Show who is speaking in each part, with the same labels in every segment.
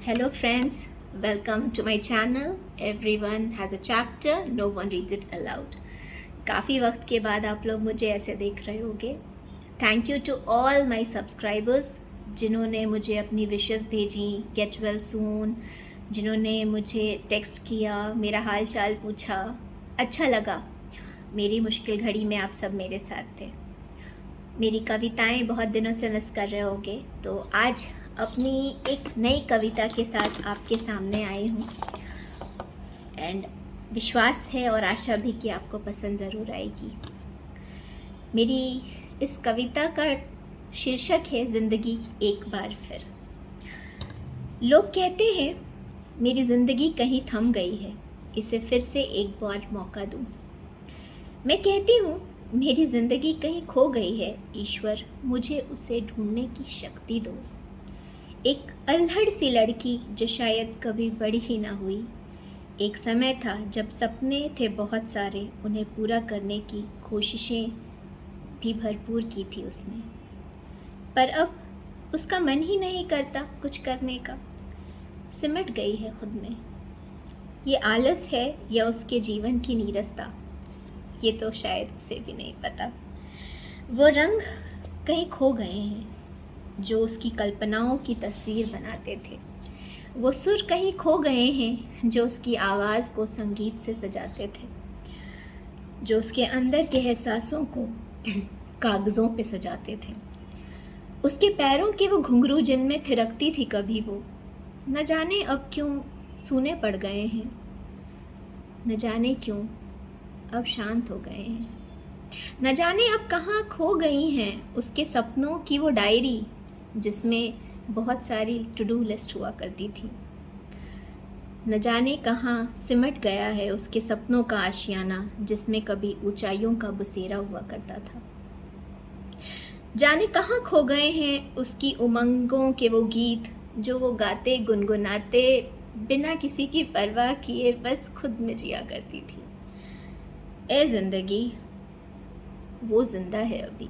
Speaker 1: Hello friends, welcome to my channel. Everyone has a chapter, no one reads it aloud. काफ़ी वक्त के बाद आप लोग मुझे ऐसे देख रहे होगे. Thank you to all my subscribers जिन्होंने मुझे अपनी विशेस भेजी, गेट वेल सून, जिन्होंने मुझे टेक्स्ट किया, मेरा हाल चाल पूछा. अच्छा लगा. मेरी मुश्किल घड़ी में आप सब मेरे साथ थे. मेरी कविताएं बहुत दिनों से मिस कर रहे होगे, तो आज अपनी एक नई कविता के साथ आपके सामने आई हूँ. एंड विश्वास है और आशा भी कि आपको पसंद ज़रूर आएगी. मेरी इस कविता का शीर्षक है ज़िंदगी एक बार फिर. लोग कहते हैं मेरी ज़िंदगी कहीं थम गई है, इसे फिर से एक बार मौका दूँ. मैं कहती हूँ मेरी ज़िंदगी कहीं खो गई है, ईश्वर मुझे उसे ढूंढने की शक्ति दो. एक अल्हड़ सी लड़की जो शायद कभी बड़ी ही ना हुई. एक समय था जब सपने थे बहुत सारे, उन्हें पूरा करने की कोशिशें भी भरपूर की थी उसने. पर अब उसका मन ही नहीं करता कुछ करने का. सिमट गई है खुद में. ये आलस है या उसके जीवन की नीरसता, ये तो शायद उसे भी नहीं पता. वो रंग कहीं खो गए हैं जो उसकी कल्पनाओं की तस्वीर बनाते थे. वो सुर कहीं खो गए हैं जो उसकी आवाज़ को संगीत से सजाते थे, जो उसके अंदर के एहसासों को कागज़ों पे सजाते थे. उसके पैरों के वो घुंघरू जिनमें थिरकती थी कभी वो, न जाने अब क्यों सूने पड़ गए हैं. न जाने क्यों अब शांत हो गए हैं. न जाने अब कहाँ खो गई हैं उसके सपनों की वो डायरी जिसमें बहुत सारी टू डू लिस्ट हुआ करती थी. न जाने कहाँ सिमट गया है उसके सपनों का आशियाना जिसमें कभी ऊंचाइयों का बसेरा हुआ करता था. जाने कहाँ खो गए हैं उसकी उमंगों के वो गीत जो वो गाते गुनगुनाते बिना किसी की परवाह किए बस खुद में जिया करती थी. ए ज़िंदगी वो जिंदा है अभी.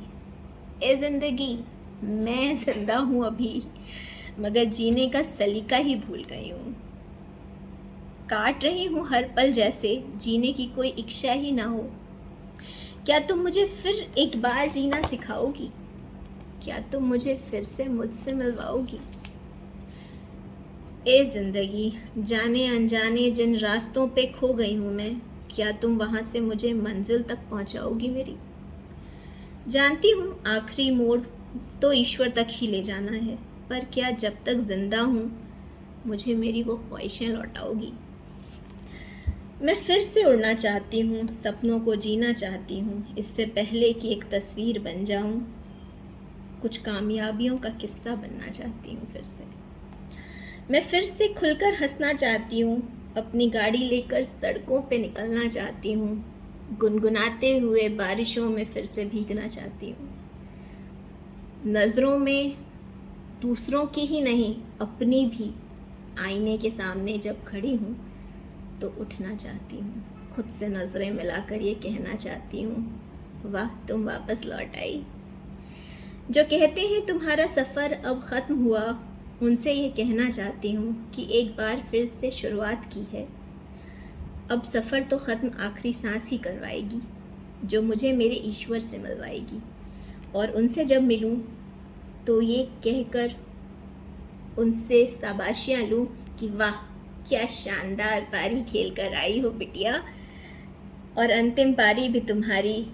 Speaker 1: ए ज़िंदगी मैं जिंदा हूँ अभी, मगर जीने का सलीका ही भूल गई हूँ. काट रही हूँ हर पल जैसे जीने की कोई इच्छा ही ना हो. क्या तुम मुझे फिर एक बार जीना सिखाओगी? क्या तुम मुझे फिर से मुझसे मिलवाओगी? ए ज़िंदगी जाने अनजाने जिन रास्तों पे खो गई हूँ मैं, क्या तुम वहाँ से मुझे मंजिल तक पहुँचाओगी मेरी? जानती हूँ आखिरी मोड़ तो ईश्वर तक ही ले जाना है, पर क्या जब तक जिंदा हूँ मुझे मेरी वो ख्वाहिशें लौटाओगी? मैं फिर से उड़ना चाहती हूँ, सपनों को जीना चाहती हूँ, इससे पहले कि एक तस्वीर बन जाऊँ. कुछ कामयाबियों का किस्सा बनना चाहती हूँ फिर से. मैं फिर से खुलकर हंसना चाहती हूँ, अपनी गाड़ी लेकर सड़कों पे निकलना चाहती हूँ, गुनगुनाते हुए बारिशों में फिर से भीगना चाहती हूँ. नज़रों में दूसरों की ही नहीं अपनी भी आईने के सामने जब खड़ी हूँ तो उठना चाहती हूँ. खुद से नज़रें मिलाकर ये कहना चाहती हूँ वाह तुम वापस लौट आई. जो कहते हैं तुम्हारा सफ़र अब ख़त्म हुआ, उनसे ये कहना चाहती हूँ कि एक बार फिर से शुरुआत की है. अब सफ़र तो ख़त्म आखिरी सांस ही करवाएगी जो मुझे मेरे ईश्वर से मिलवाएगी. और उनसे जब मिलूं तो ये कहकर उनसे शाबाशियाँ लूं कि वाह क्या शानदार पारी खेल कर आई हो बिटिया, और अंतिम पारी भी तुम्हारी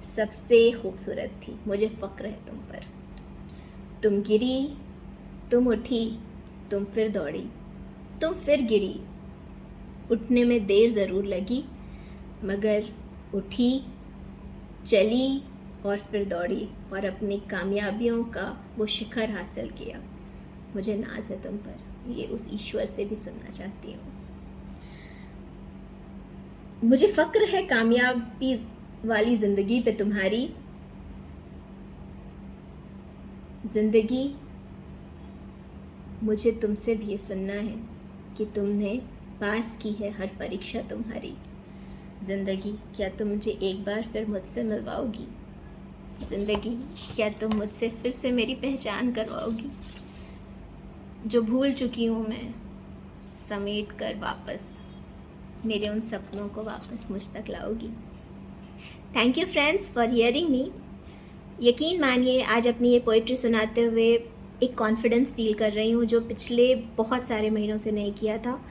Speaker 1: सबसे खूबसूरत थी. मुझे फ़क्र है तुम पर. तुम गिरी, तुम उठी, तुम फिर दौड़ी, तुम फिर गिरी. उठने में देर ज़रूर लगी, मगर उठी, चली और फिर दौड़ी और अपनी कामयाबियों का वो शिखर हासिल किया. मुझे नाज है तुम पर, ये उस ईश्वर से भी सुनना चाहती हूँ. मुझे फ़क्र है कामयाबी वाली ज़िंदगी पे तुम्हारी. ज़िंदगी मुझे तुमसे भी ये सुनना है कि तुमने पास की है हर परीक्षा तुम्हारी. ज़िंदगी क्या तुम मुझे एक बार फिर मुझसे मिलवाओगी? ज़िंदगी क्या तुम मुझसे फिर से मेरी पहचान करवाओगी? जो भूल चुकी हूँ मैं समेट कर वापस मेरे उन सपनों को वापस मुझ तक लाओगी। Thank you friends for hearing me. यकीन मानिए आज अपनी ये पोइट्री सुनाते हुए एक कॉन्फिडेंस फील कर रही हूँ जो पिछले बहुत सारे महीनों से नहीं किया था।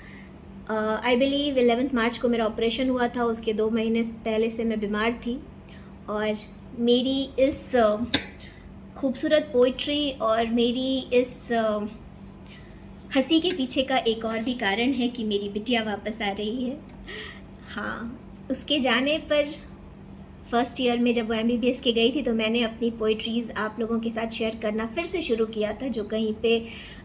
Speaker 1: आई बिलीव 11 मार्च को मेरा ऑपरेशन हुआ था, उसके 2 महीने पहले से मैं बीमार थी और मेरी इस खूबसूरत पोइट्री और मेरी इस हंसी के पीछे का एक और भी कारण है कि मेरी बिटिया वापस आ रही है। हाँ, उसके जाने पर फर्स्ट ईयर में जब वो MBBS के गई थी तो मैंने अपनी पोइट्रीज़ आप लोगों के साथ शेयर करना फिर से शुरू किया था, जो कहीं पे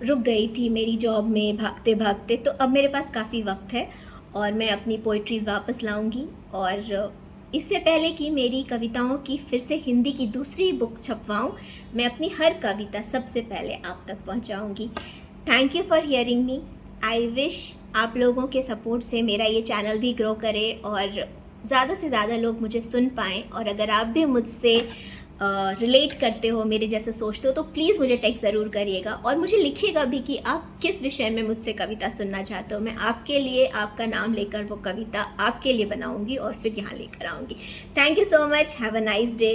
Speaker 1: रुक गई थी मेरी जॉब में भागते भागते। तो अब मेरे पास काफ़ी वक्त है और मैं अपनी पोइट्रीज़ वापस लाऊंगी और इससे पहले कि मेरी कविताओं की फिर से हिंदी की दूसरी बुक छपवाऊँ, मैं अपनी हर कविता सबसे पहले आप तक पहुँचाऊँगी। Thank you for hearing me. I wish आप लोगों के सपोर्ट से मेरा ये चैनल भी ग्रो करे और ज़्यादा से ज़्यादा लोग मुझे सुन पाएँ। और अगर आप भी मुझसे रिलेट करते हो, मेरे जैसे सोचते हो, तो प्लीज़ मुझे टेक्स्ट ज़रूर करिएगा और मुझे लिखिएगा भी कि आप किस विषय में मुझसे कविता सुनना चाहते हो। मैं आपके लिए आपका नाम लेकर वो कविता आपके लिए बनाऊंगी और फिर यहाँ लेकर आऊँगी। Thank you so much. Have a nice day.